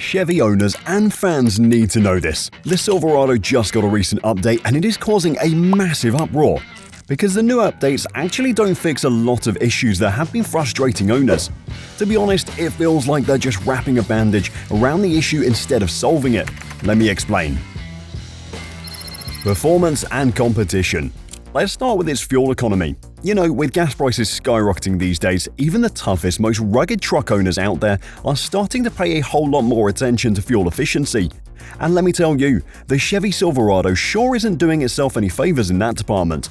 Chevy owners and fans need to know this. The Silverado just got a recent update and it is causing a massive uproar. Because the new updates actually don't fix a lot of issues that have been frustrating owners. To be honest, it feels like they're just wrapping a bandage around the issue instead of solving it. Let me explain. Performance and competition. Let's start with its fuel economy. You know, with gas prices skyrocketing these days, even the toughest, most rugged truck owners out there are starting to pay a whole lot more attention to fuel efficiency. And let me tell you, the Chevy Silverado sure isn't doing itself any favors in that department.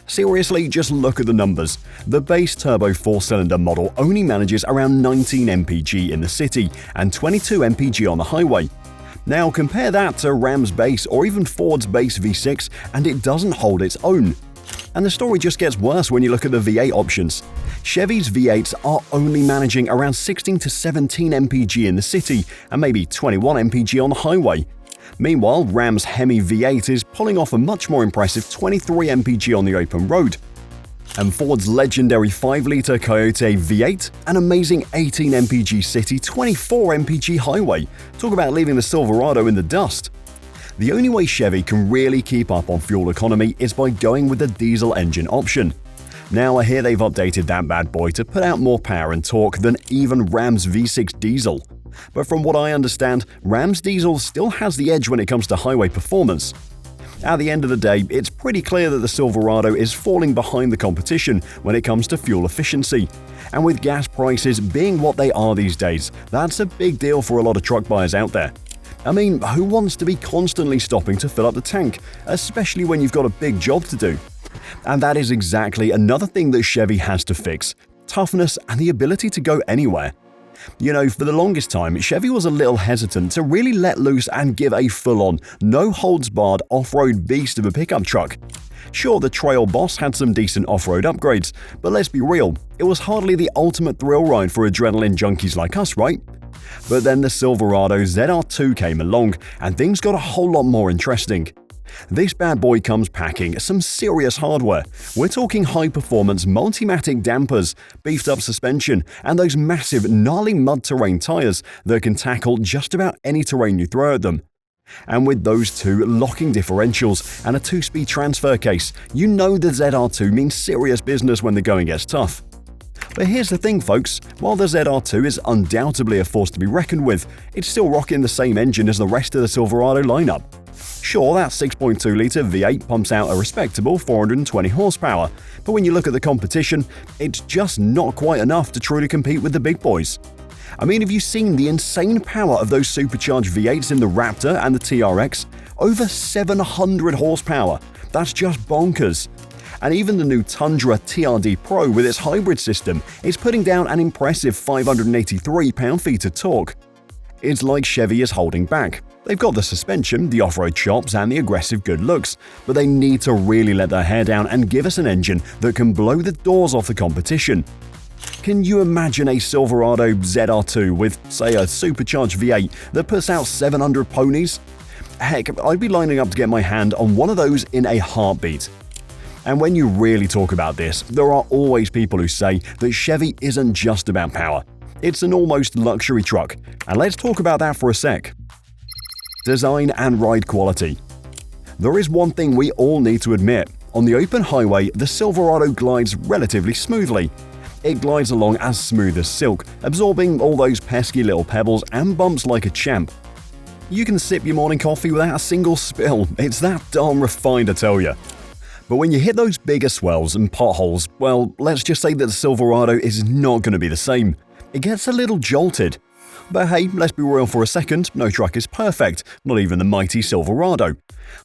Seriously, just look at the numbers. The base turbo 4-cylinder model only manages around 19 mpg in the city and 22 mpg on the highway. Now compare that to Ram's base or even Ford's base V6 and it doesn't hold its own. And the story just gets worse when you look at the V8 options. Chevy's V8s are only managing around 16 to 17 mpg in the city and maybe 21 mpg on the highway. Meanwhile, Ram's Hemi V8 is pulling off a much more impressive 23 mpg on the open road. And Ford's legendary 5-liter Coyote V8, an amazing 18 mpg city, 24 mpg highway. Talk about leaving the Silverado in the dust. The only way Chevy can really keep up on fuel economy is by going with the diesel engine option. Now I hear they've updated that bad boy to put out more power and torque than even Ram's V6 diesel. But from what I understand, Ram's diesel still has the edge when it comes to highway performance. At the end of the day, it's pretty clear that the Silverado is falling behind the competition when it comes to fuel efficiency. And with gas prices being what they are these days, that's a big deal for a lot of truck buyers out there. I mean, who wants to be constantly stopping to fill up the tank, especially when you've got a big job to do? And that is exactly another thing that Chevy has to fix: toughness and the ability to go anywhere. You know, for the longest time, Chevy was a little hesitant to really let loose and give a full-on, no-holds-barred off-road beast of a pickup truck. Sure, the Trail Boss had some decent off-road upgrades, but let's be real, it was hardly the ultimate thrill ride for adrenaline junkies like us, right? But then the Silverado ZR2 came along, and things got a whole lot more interesting. This bad boy comes packing some serious hardware. We're talking high-performance Multimatic dampers, beefed-up suspension, and those massive, gnarly mud terrain tires that can tackle just about any terrain you throw at them. And with those two locking differentials and a 2-speed transfer case, you know the ZR2 means serious business when the going gets tough. But here's the thing, folks, while the ZR2 is undoubtedly a force to be reckoned with, it's still rocking the same engine as the rest of the Silverado lineup. Sure, that 6.2-liter V8 pumps out a respectable 420 horsepower, but when you look at the competition, it's just not quite enough to truly compete with the big boys. I mean, have you seen the insane power of those supercharged V8s in the Raptor and the TRX? Over 700 horsepower. That's just bonkers. And even the new Tundra TRD Pro with its hybrid system is putting down an impressive 583 pound-feet of torque. It's like Chevy is holding back. They've got the suspension, the off-road chops, and the aggressive good looks, but they need to really let their hair down and give us an engine that can blow the doors off the competition. Can you imagine a Silverado ZR2 with, say, a supercharged V8 that puts out 700 ponies? Heck, I'd be lining up to get my hand on one of those in a heartbeat. And when you really talk about this, there are always people who say that Chevy isn't just about power. It's an almost luxury truck, and let's talk about that for a sec. Design and ride quality. There is one thing we all need to admit. On the open highway, the Silverado glides relatively smoothly. It glides along as smooth as silk, absorbing all those pesky little pebbles and bumps like a champ. You can sip your morning coffee without a single spill. It's that darn refined, I tell you. But when you hit those bigger swells and potholes, well, let's just say that the Silverado is not going to be the same. It gets a little jolted. But hey, let's be real for a second, no truck is perfect, not even the mighty Silverado.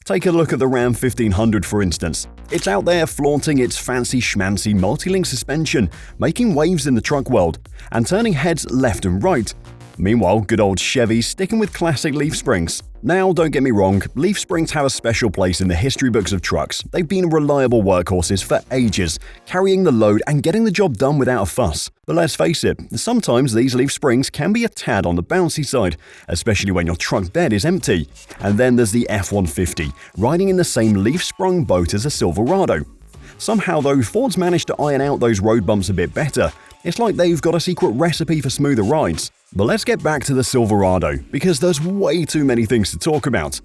Take a look at the Ram 1500 for instance. It's out there flaunting its fancy schmancy multi-link suspension, making waves in the truck world, and turning heads left and right. Meanwhile, good old Chevy's sticking with classic leaf springs. Now, don't get me wrong, leaf springs have a special place in the history books of trucks. They've been reliable workhorses for ages, carrying the load and getting the job done without a fuss. But let's face it, sometimes these leaf springs can be a tad on the bouncy side, especially when your truck bed is empty. And then there's the F-150, riding in the same leaf-sprung boat as a Silverado. Somehow though, Ford's managed to iron out those road bumps a bit better. It's like they've got a secret recipe for smoother rides. But let's get back to the Silverado, because there's way too many things to talk about.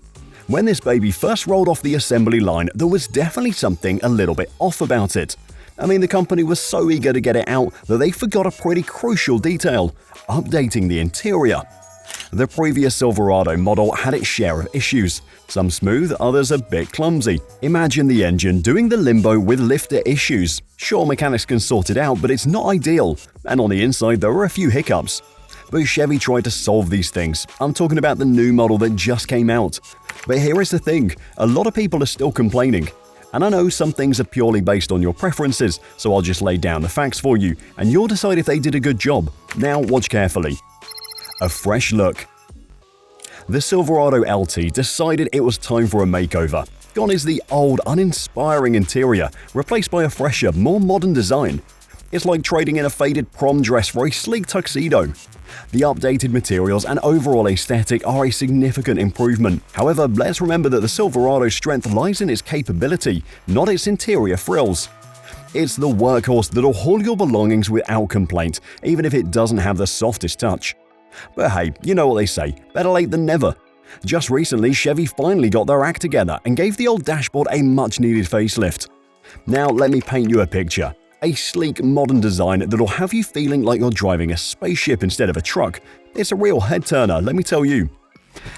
When this baby first rolled off the assembly line, there was definitely something a little bit off about it. I mean, the company was so eager to get it out that they forgot a pretty crucial detail: updating the interior. The previous Silverado model had its share of issues, some smooth, others a bit clumsy. Imagine the engine doing the limbo with lifter issues. Sure, mechanics can sort it out, but it's not ideal, and on the inside there were a few hiccups. But Chevy tried to solve these things. I'm talking about the new model that just came out. But here is the thing, a lot of people are still complaining. And I know some things are purely based on your preferences, so I'll just lay down the facts for you, and you'll decide if they did a good job. Now watch carefully. A fresh look. The Silverado LT decided it was time for a makeover. Gone is the old, uninspiring interior, replaced by a fresher, more modern design. It's like trading in a faded prom dress for a sleek tuxedo. The updated materials and overall aesthetic are a significant improvement. However, let's remember that the Silverado's strength lies in its capability, not its interior frills. It's the workhorse that'll haul your belongings without complaint, even if it doesn't have the softest touch. But hey, you know what they say, better late than never. Just recently, Chevy finally got their act together and gave the old dashboard a much-needed facelift. Now let me paint you a picture. A sleek, modern design that'll have you feeling like you're driving a spaceship instead of a truck. It's a real head-turner, let me tell you.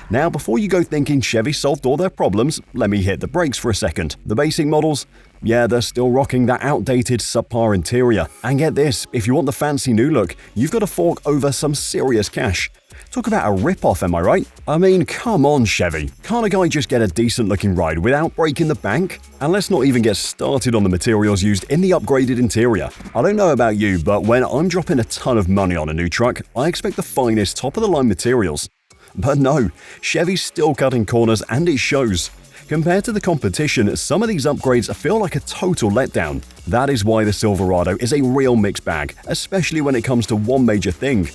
Now, before you go thinking Chevy solved all their problems, let me hit the brakes for a second. The basic models? Yeah, they're still rocking that outdated subpar interior. And get this, if you want the fancy new look, you've got to fork over some serious cash. Talk about a rip-off, am I right? I mean, come on, Chevy. Can't a guy just get a decent-looking ride without breaking the bank? And let's not even get started on the materials used in the upgraded interior. I don't know about you, but when I'm dropping a ton of money on a new truck, I expect the finest top-of-the-line materials. But no, Chevy's still cutting corners and it shows. Compared to the competition, some of these upgrades feel like a total letdown. That is why the Silverado is a real mixed bag, especially when it comes to one major thing: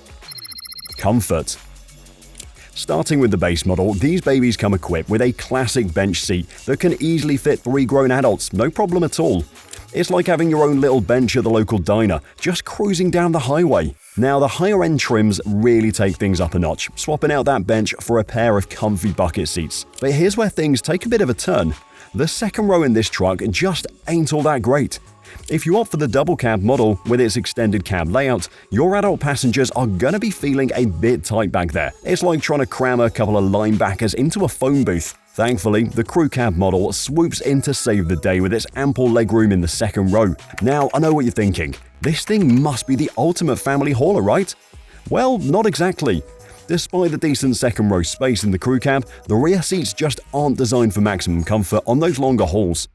comfort. Starting with the base model, these babies come equipped with a classic bench seat that can easily fit 3 grown adults, no problem at all. It's like having your own little bench at the local diner, just cruising down the highway. Now, the higher-end trims really take things up a notch, swapping out that bench for a pair of comfy bucket seats. But here's where things take a bit of a turn. The second row in this truck just ain't all that great. If you opt for the double cab model with its extended cab layout, your adult passengers are gonna be feeling a bit tight back there. It's like trying to cram a couple of linebackers into a phone booth. Thankfully, the crew cab model swoops in to save the day with its ample legroom in the second row. Now, I know what you're thinking. This thing must be the ultimate family hauler, right? Well, not exactly. Despite the decent second row space in the crew cab, the rear seats just aren't designed for maximum comfort on those longer hauls.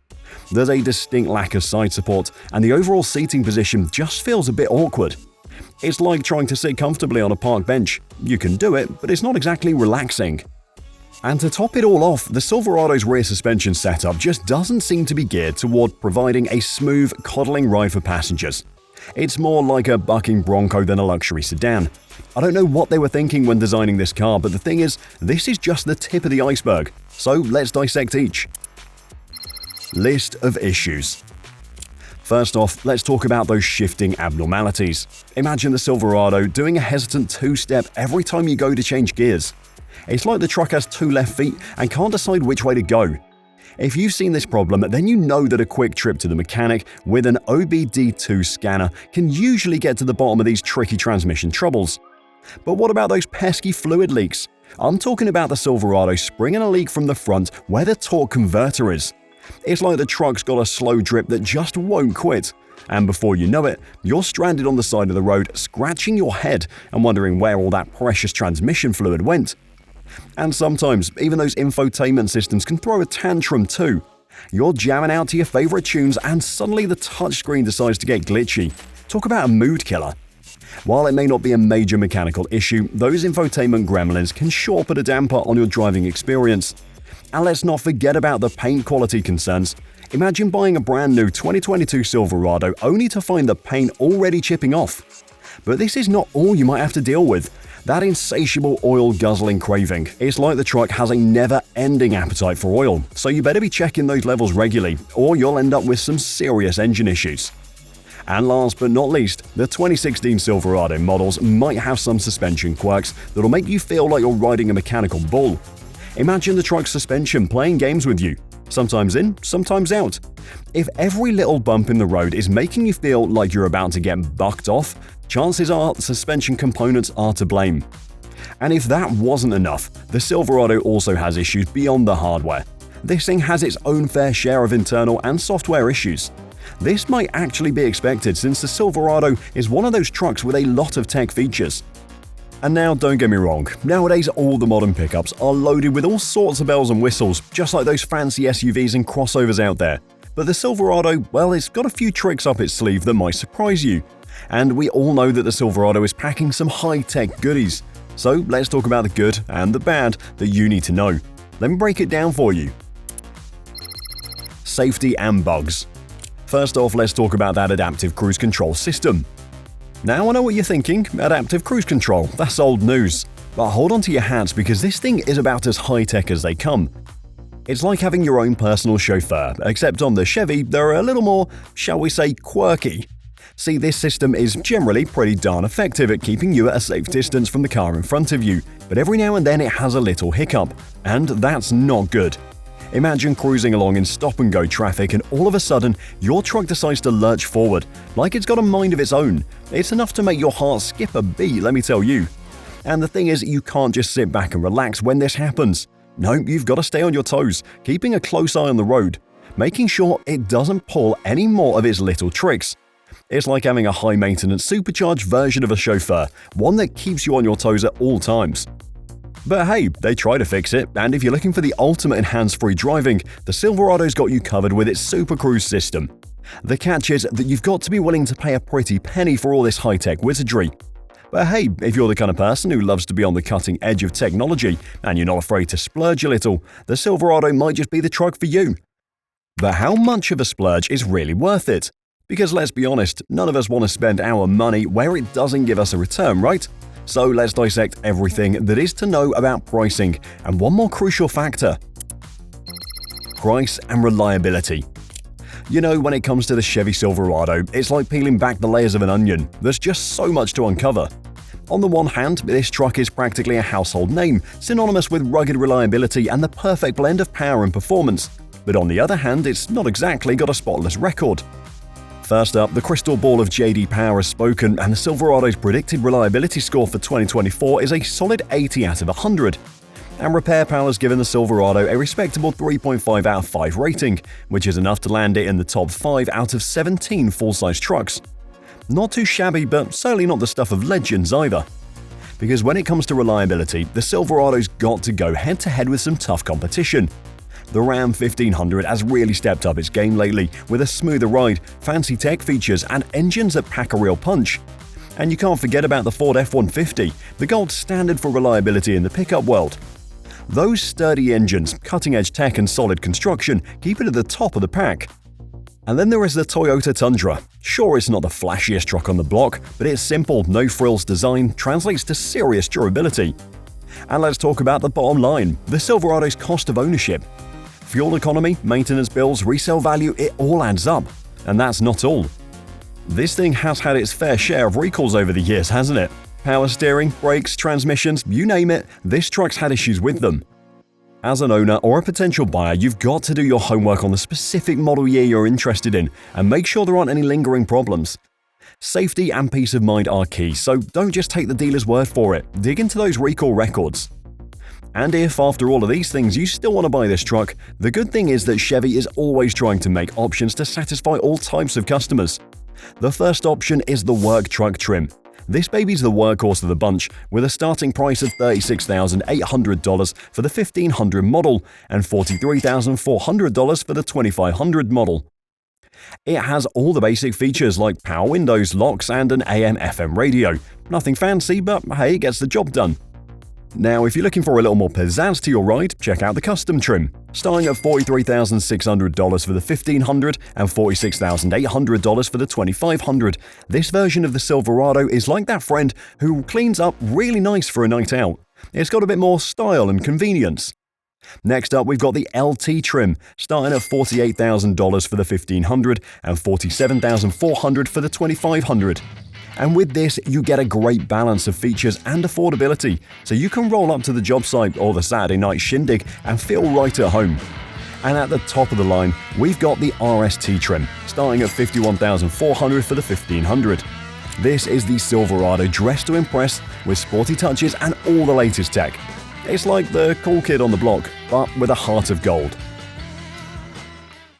There's a distinct lack of side support, and the overall seating position just feels a bit awkward. It's like trying to sit comfortably on a park bench. You can do it, but it's not exactly relaxing. And to top it all off, the Silverado's rear suspension setup just doesn't seem to be geared toward providing a smooth, coddling ride for passengers. It's more like a bucking Bronco than a luxury sedan. I don't know what they were thinking when designing this car, but the thing is, this is just the tip of the iceberg. So let's dissect each. List of issues. First off, let's talk about those shifting abnormalities. Imagine the Silverado doing a hesitant two-step every time you go to change gears. It's like the truck has 2 left feet and can't decide which way to go. If you've seen this problem, then you know that a quick trip to the mechanic with an OBD2 scanner can usually get to the bottom of these tricky transmission troubles. But what about those pesky fluid leaks? I'm talking about the Silverado springing a leak from the front where the torque converter is. It's like the truck's got a slow drip that just won't quit. And before you know it, you're stranded on the side of the road, scratching your head and wondering where all that precious transmission fluid went. And sometimes, even those infotainment systems can throw a tantrum too. You're jamming out to your favorite tunes and suddenly the touchscreen decides to get glitchy. Talk about a mood killer. While it may not be a major mechanical issue, those infotainment gremlins can sure put a damper on your driving experience. And let's not forget about the paint quality concerns. Imagine buying a brand new 2022 Silverado only to find the paint already chipping off. But this is not all you might have to deal with. That insatiable oil-guzzling craving. It's like the truck has a never-ending appetite for oil, so you better be checking those levels regularly, or you'll end up with some serious engine issues. And last but not least, the 2016 Silverado models might have some suspension quirks that'll make you feel like you're riding a mechanical bull. Imagine the truck's suspension playing games with you, sometimes in, sometimes out. If every little bump in the road is making you feel like you're about to get bucked off, chances are suspension components are to blame. And if that wasn't enough, the Silverado also has issues beyond the hardware. This thing has its own fair share of internal and software issues. This might actually be expected since the Silverado is one of those trucks with a lot of tech features. And now, don't get me wrong, nowadays all the modern pickups are loaded with all sorts of bells and whistles, just like those fancy SUVs and crossovers out there. But the Silverado, well, it's got a few tricks up its sleeve that might surprise you. And we all know that the Silverado is packing some high-tech goodies. So let's talk about the good and the bad that you need to know. Let me break it down for you. Safety and bugs. First off, let's talk about that adaptive cruise control system. Now I know what you're thinking, adaptive cruise control, that's old news. But hold on to your hats because this thing is about as high-tech as they come. It's like having your own personal chauffeur, except on the Chevy they're a little more, shall we say, quirky. See, this system is generally pretty darn effective at keeping you at a safe distance from the car in front of you, but every now and then it has a little hiccup, and that's not good. Imagine cruising along in stop-and-go traffic and all of a sudden your truck decides to lurch forward, like it's got a mind of its own. It's enough to make your heart skip a beat, let me tell you. And the thing is, you can't just sit back and relax when this happens. No, you've got to stay on your toes, keeping a close eye on the road, making sure it doesn't pull any more of its little tricks. It's like having a high-maintenance, supercharged version of a chauffeur, one that keeps you on your toes at all times. But hey, they try to fix it, and if you're looking for the ultimate in hands-free driving, the Silverado's got you covered with its Super Cruise system. The catch is that you've got to be willing to pay a pretty penny for all this high-tech wizardry. But hey, if you're the kind of person who loves to be on the cutting edge of technology, and you're not afraid to splurge a little, the Silverado might just be the truck for you. But how much of a splurge is really worth it? Because let's be honest, none of us want to spend our money where it doesn't give us a return, right? So let's dissect everything that is to know about pricing, and one more crucial factor: price and reliability. You know, when it comes to the Chevy Silverado, it's like peeling back the layers of an onion. There's just so much to uncover. On the one hand, this truck is practically a household name, synonymous with rugged reliability and the perfect blend of power and performance. But on the other hand, it's not exactly got a spotless record. First up, the crystal ball of JD Power has spoken, and the Silverado's predicted reliability score for 2024 is a solid 80 out of 100. And Repair Pal has given the Silverado a respectable 3.5 out of 5 rating, which is enough to land it in the top 5 out of 17 full-size trucks. Not too shabby, but certainly not the stuff of legends either. Because when it comes to reliability, the Silverado's got to go head-to-head with some tough competition. The Ram 1500 has really stepped up its game lately, with a smoother ride, fancy tech features, and engines that pack a real punch. And you can't forget about the Ford F-150, the gold standard for reliability in the pickup world. Those sturdy engines, cutting-edge tech, and solid construction keep it at the top of the pack. And then there is the Toyota Tundra. Sure, it's not the flashiest truck on the block, but its simple, no-frills design translates to serious durability. And let's talk about the bottom line, the Silverado's cost of ownership. Fuel economy, maintenance bills, resale value, it all adds up. And that's not all. This thing has had its fair share of recalls over the years, hasn't it? Power steering, brakes, transmissions, you name it, this truck's had issues with them. As an owner or a potential buyer, you've got to do your homework on the specific model year you're interested in and make sure there aren't any lingering problems. Safety and peace of mind are key, so don't just take the dealer's word for it. Dig into those recall records. And if, after all of these things, you still want to buy this truck, the good thing is that Chevy is always trying to make options to satisfy all types of customers. The first option is the work truck trim. This baby's the workhorse of the bunch, with a starting price of $36,800 for the 1500 model and $43,400 for the 2500 model. It has all the basic features like power windows, locks, and an AM/FM radio. Nothing fancy, but hey, it gets the job done. Now, if you're looking for a little more pizzazz to your ride, check out the custom trim. Starting at $43,600 for the 1500 and $46,800 for the 2500, this version of the Silverado is like that friend who cleans up really nice for a night out. It's got a bit more style and convenience. Next up, we've got the LT trim, starting at $48,000 for the 1500 and $47,400 for the 2500. And with this, you get a great balance of features and affordability, so you can roll up to the job site or the Saturday night shindig and feel right at home. And at the top of the line, we've got the RST trim, starting at $51,400 for the 1500. This is the Silverado dressed to impress with sporty touches and all the latest tech. It's like the cool kid on the block, but with a heart of gold.